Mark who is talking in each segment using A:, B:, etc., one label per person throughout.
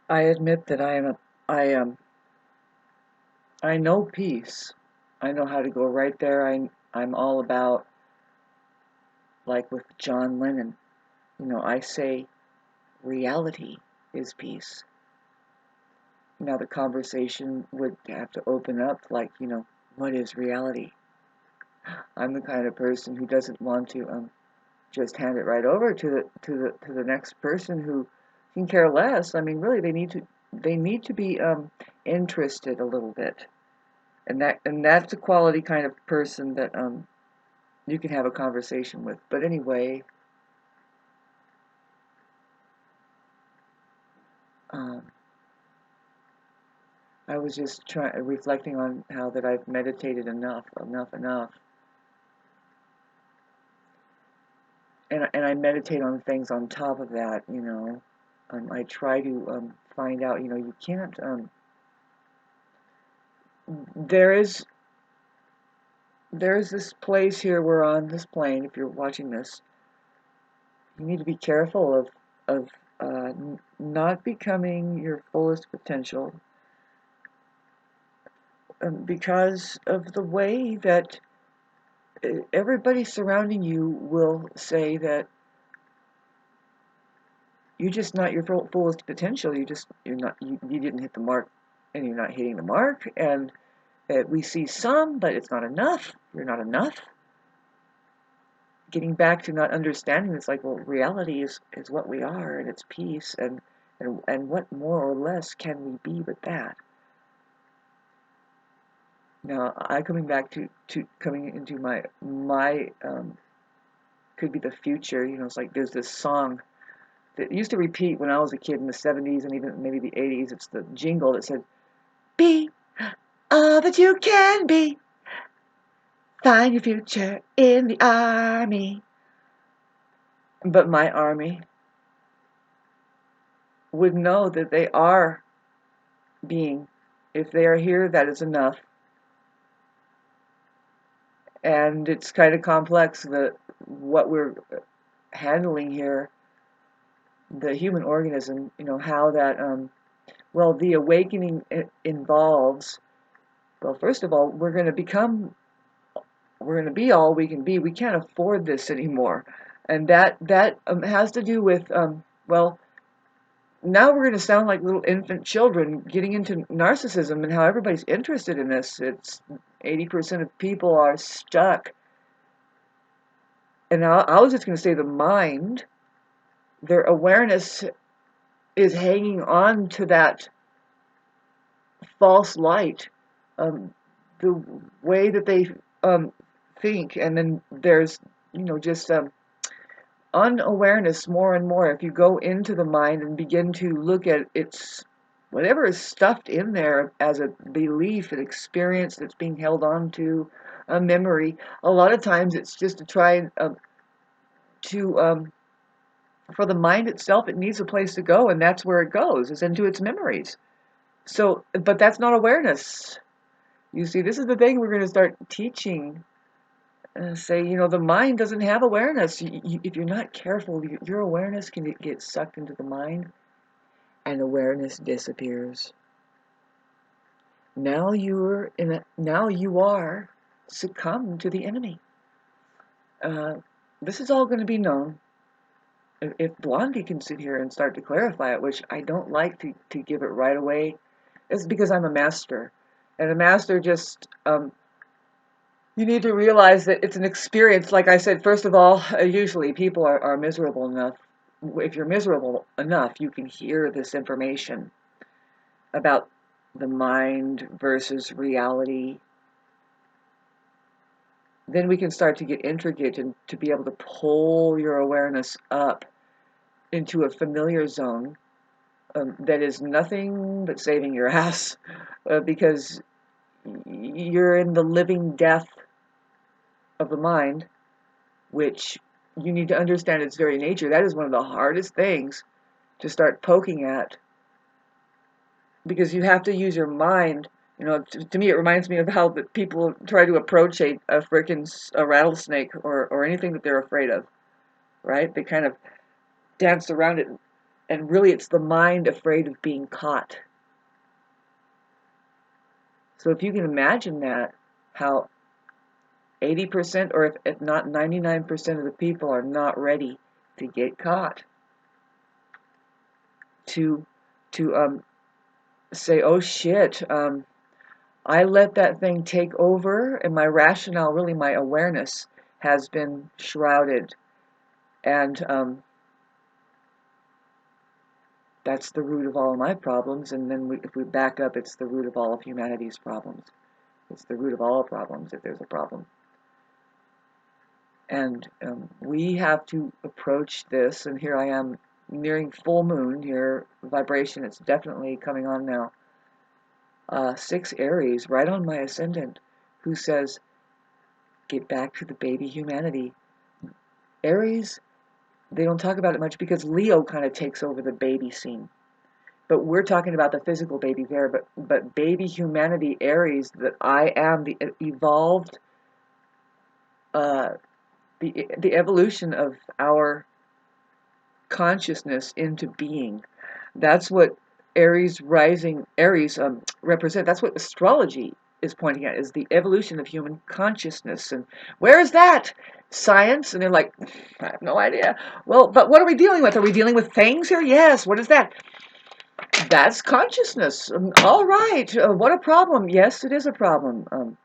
A: I admit that I know peace. I know how to go right there. I'm all about, like with John Lennon, I say reality is peace. Now the conversation would have to open up like, what is reality? I'm the kind of person who doesn't want to just hand it right over to the next person who can care less. I mean, really, they need to be interested a little bit, and that's a quality kind of person that you can have a conversation with. But anyway, um, I was just reflecting on how that I've meditated enough, and I meditate on things on top of that. I try to find out. You can't. There is there's this place here. We're on this plane. If you're watching this, you need to be careful of not becoming your fullest potential, because of the way that everybody surrounding you will say that you're just not your fullest potential. You didn't hit the mark, and you're not hitting the mark. And we see some, but it's not enough. You're not enough. Getting back to not understanding this, like, well, reality is what we are, and it's peace, and what more or less can we be with that? Now, I coming back to coming into my could be the future. It's like there's this song that used to repeat when I was a kid in the 70s and even maybe the 80s. It's the jingle that said, "Be all that you can be. Find your future in the army." But my army would know that they are being. If they are here, that is enough. And it's kind of complex, what we're handling here, the human organism, how that, well, the awakening involves, well, first of all, we're going to be all we can be. We can't afford this anymore. And that has to do with, well, now we're going to sound like little infant children getting into narcissism and how everybody's interested in this. It's 80% of people are stuck. And I was just going to say the mind, their awareness is hanging on to that false light, the way that they think. And then there's, just unawareness more and more. If you go into the mind and begin to look at its whatever is stuffed in there as a belief, an experience that's being held on to, a memory, a lot of times it's just to try to for the mind itself, it needs a place to go, and that's where it goes, is into its memories. So, but that's not awareness. You see, this is the thing we're going to start teaching. Say, the mind doesn't have awareness. If you're not careful, your awareness can get sucked into the mind, and awareness disappears. Now you are succumbed to the enemy. This is all going to be known. If Blondie can sit here and start to clarify it, which I don't like to give it right away, it's because I'm a master. And a master just, you need to realize that it's an experience. Like I said, first of all, usually people are miserable enough. If you're miserable enough, you can hear this information about the mind versus reality. Then we can start to get intricate and to be able to pull your awareness up into a familiar zone, that is nothing but saving your ass, because you're in the living death of the mind, which you need to understand its very nature. That is one of the hardest things to start poking at, because you have to use your mind. To me, it reminds me of how the people try to approach a rattlesnake or anything that they're afraid of, right? They kind of dance around it And really it's the mind afraid of being caught. So if you can imagine that, how 80% or if not 99% of the people are not ready to get caught. To say, oh shit, I let that thing take over, and my rationale, really my awareness, has been shrouded. And that's the root of all of my problems. And then if we back up, it's the root of all of humanity's problems. It's the root of all problems if there's a problem. And we have to approach this, and here I am nearing full moon here, vibration, it's definitely coming on now. 6 Aries, right on my ascendant, who says, get back to the baby humanity. Aries, they don't talk about it much because Leo kind of takes over the baby scene. But we're talking about the physical baby there, but baby humanity, Aries, that I am the evolved, the evolution of our consciousness into being. That's what Aries represent. That's what astrology is pointing at, is the evolution of human consciousness. And where is that? Science? And they're like, I have no idea. Well, but what are we dealing with? Are we dealing with things here? Yes. What is that? That's consciousness. All right. What a problem. Yes, it is a problem.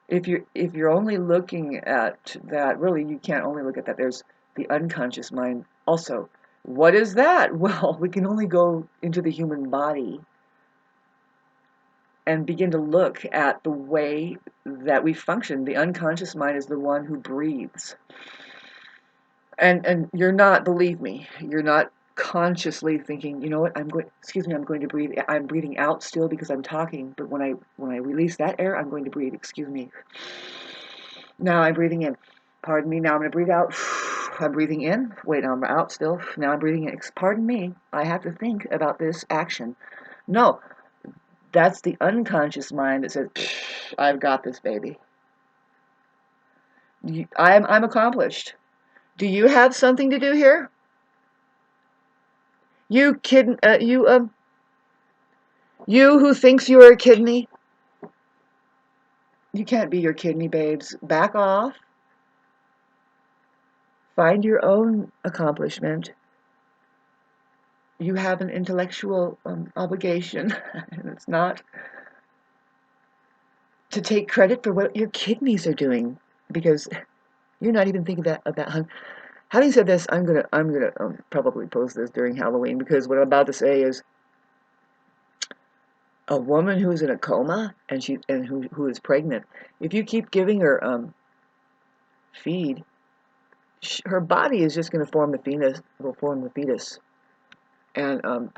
A: If you're only looking at that, really, you can't only look at that. There's the unconscious mind also. What is that? Well, we can only go into the human body and begin to look at the way that we function. The unconscious mind is the one who breathes. And you're not, believe me, you're not consciously thinking, you know what, I'm going to breathe. I'm breathing out still because I'm talking, but when I release that air, I'm going to breathe. Excuse me. Now I'm breathing in. Pardon me. Now I'm going to breathe out. I'm breathing in. Wait, now I'm out still. Now I'm breathing in. Pardon me. I have to think about this action. No, that's the unconscious mind that says, I've got this, baby. I'm accomplished. Do you have something to do here? You who thinks you're a kidney? You can't be your kidney, babes. Back off. Find your own accomplishment. You have an intellectual obligation, and it's not to take credit for what your kidneys are doing, because you're not even thinking about. Having said this, I'm gonna probably post this during Halloween, because what I'm about to say is a woman who's in a coma and who is pregnant. If you keep giving her feed, her body is just going to form the fetus. Will form the fetus, and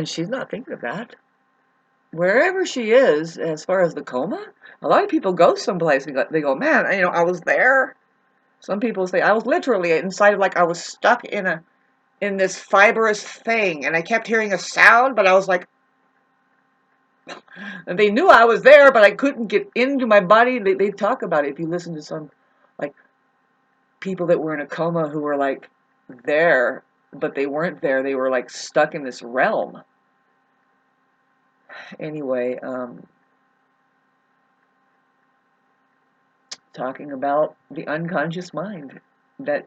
A: she's not thinking of that. Wherever she is, as far as the coma, a lot of people go someplace and they go, man, I was there. Some people say I was literally inside of, like, I was stuck in this fibrous thing, and I kept hearing a sound, but I was like, and they knew I was there, but I couldn't get into my body. They talk about it. If you listen to some, like, people that were in a coma who were, like, there, but they weren't there. They were, like, stuck in this realm. Anyway, talking about the unconscious mind. That,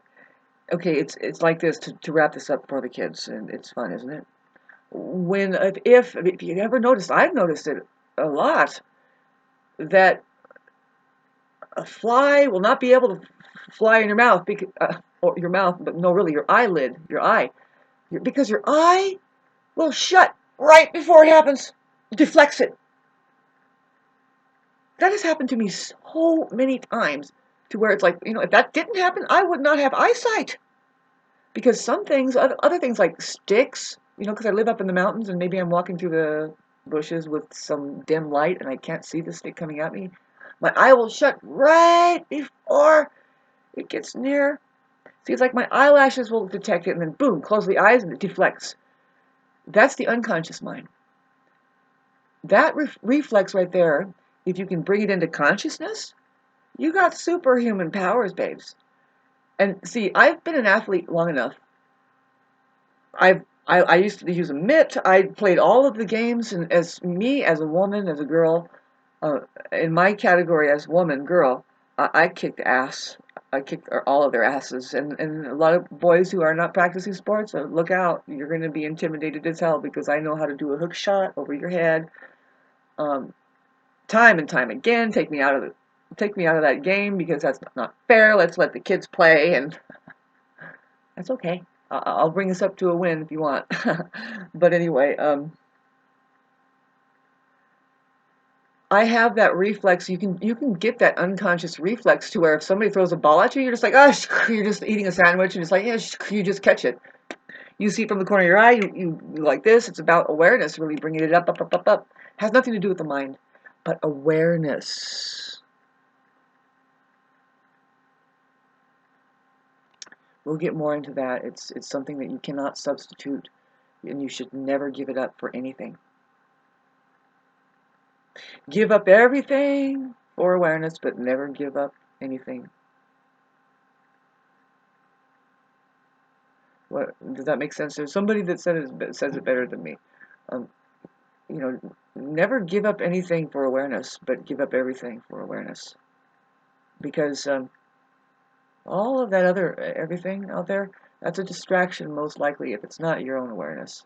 A: okay, it's like this, to wrap this up for the kids, and it's fun, isn't it? When if you ever noticed, I've noticed it a lot, that a fly will not be able to fly in your mouth, because, or your mouth, but no, really, your eyelid, because your eye will shut right before it happens. It deflects it. That has happened to me so many times, to where it's like, if that didn't happen, I would not have eyesight. Because some things, other things like sticks, because I live up in the mountains and maybe I'm walking through the bushes with some dim light and I can't see the stick coming at me, my eye will shut right before it gets near. See, it's like my eyelashes will detect it and then boom, close the eyes and it deflects. That's the unconscious mind. That reflex right there, if you can bring it into consciousness, you got superhuman powers, babes. And see, I've been an athlete long enough. I used to use a mitt. I played all of the games, and as a woman, as a girl, uh, in my category as woman, girl, I kicked ass. I kicked all of their asses, and a lot of boys who are not practicing sports, look out! You're going to be intimidated as hell because I know how to do a hook shot over your head, um, time and time again. Take me out of that game because that's not fair. Let's let the kids play, and that's okay. I'll bring us up to a win if you want. But anyway, I have that reflex. You can get that unconscious reflex to where if somebody throws a ball at you, you're just like, oh, you're just eating a sandwich, and it's like, yeah, you just catch it. You see it from the corner of your eye. You like this. It's about awareness, really bringing it up, up, up, up, up. Has nothing to do with the mind, but awareness. We'll get more into that. It's something that you cannot substitute, and you should never give it up for anything. Give up everything for awareness, but never give up anything. What does that make sense? There's somebody that says it better than me. Um, you know, never give up anything for awareness, but give up everything for awareness. Because all of that other everything out there, that's a distraction most likely if it's not your own awareness.